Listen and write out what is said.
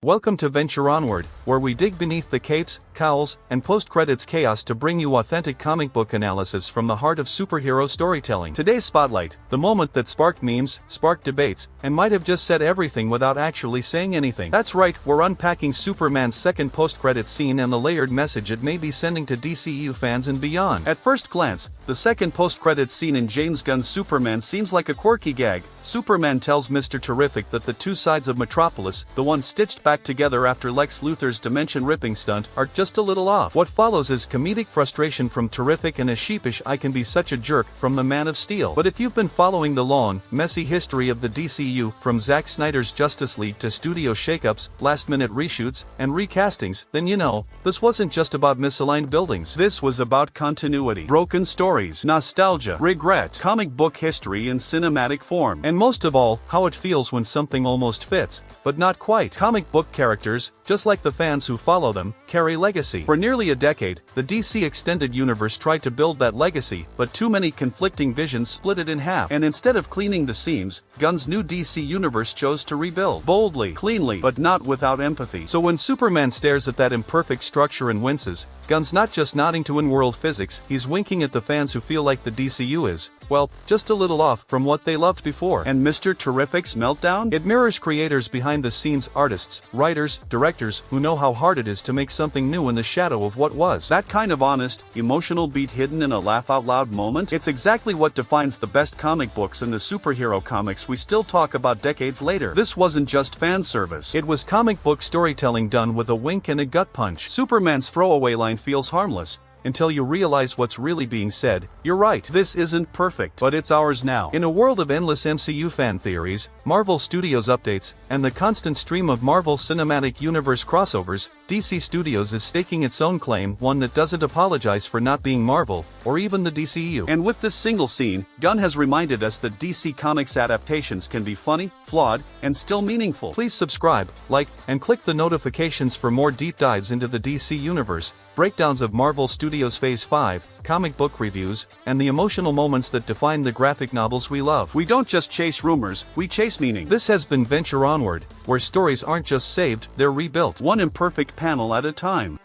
Welcome to Venture Onward, where we dig beneath the capes, cowls, and post-credits chaos to bring you authentic comic book analysis from the heart of superhero storytelling. Today's spotlight, the moment that sparked memes, sparked debates, and might have just said everything without actually saying anything. That's right, we're unpacking Superman's second post-credits scene and the layered message it may be sending to DCEU fans and beyond. At first glance, the second post-credits scene in James Gunn's Superman seems like a quirky gag. Superman tells Mr. Terrific that the two sides of Metropolis, the one stitched back together after Lex Luthor's dimension-ripping stunt, are just a little off. What follows is comedic frustration from Terrific and a sheepish "I can be such a jerk" from the Man of Steel. But if you've been following the long, messy history of the DCU, from Zack Snyder's Justice League to studio shakeups, last-minute reshoots, and recastings, then you know, this wasn't just about misaligned buildings. This was about continuity, broken stories, nostalgia, regret, comic book history in cinematic form, and most of all, how it feels when something almost fits, but not quite. Comic book characters, just like the fans who follow them, carry legacy. For nearly a decade, the DC Extended Universe tried to build that legacy, but too many conflicting visions split it in half. And instead of cleaning the seams, Gunn's new DC Universe chose to rebuild. Boldly, cleanly, but not without empathy. So when Superman stares at that imperfect structure and winces, Gunn's not just nodding to in-world physics, he's winking at the fans who feel like the DCU is, well, just a little off from what they loved before. And Mr. Terrific's meltdown? It mirrors creators behind-the-scenes, artists, writers, directors, who know how hard it is to make something new in the shadow of what was. That kind of honest, emotional beat hidden in a laugh-out-loud moment? It's exactly what defines the best comic books and the superhero comics we still talk about decades later. This wasn't just fan service. It was comic book storytelling done with a wink and a gut punch. Superman's throwaway line feels harmless, until you realize what's really being said. You're right, this isn't perfect, but it's ours now. In a world of endless MCU fan theories, Marvel Studios updates, and the constant stream of Marvel Cinematic Universe crossovers, DC Studios is staking its own claim, one that doesn't apologize for not being Marvel, or even the DCEU. And with this single scene, Gunn has reminded us that DC Comics adaptations can be funny, flawed, and still meaningful. Please subscribe, like, and click the notifications for more deep dives into the DC Universe, breakdowns of Marvel Studios Phase 5, comic book reviews, and the emotional moments that define the graphic novels we love. We don't just chase rumors, we chase meaning. This has been Venture Onward, where stories aren't just saved, they're rebuilt, one imperfect panel at a time.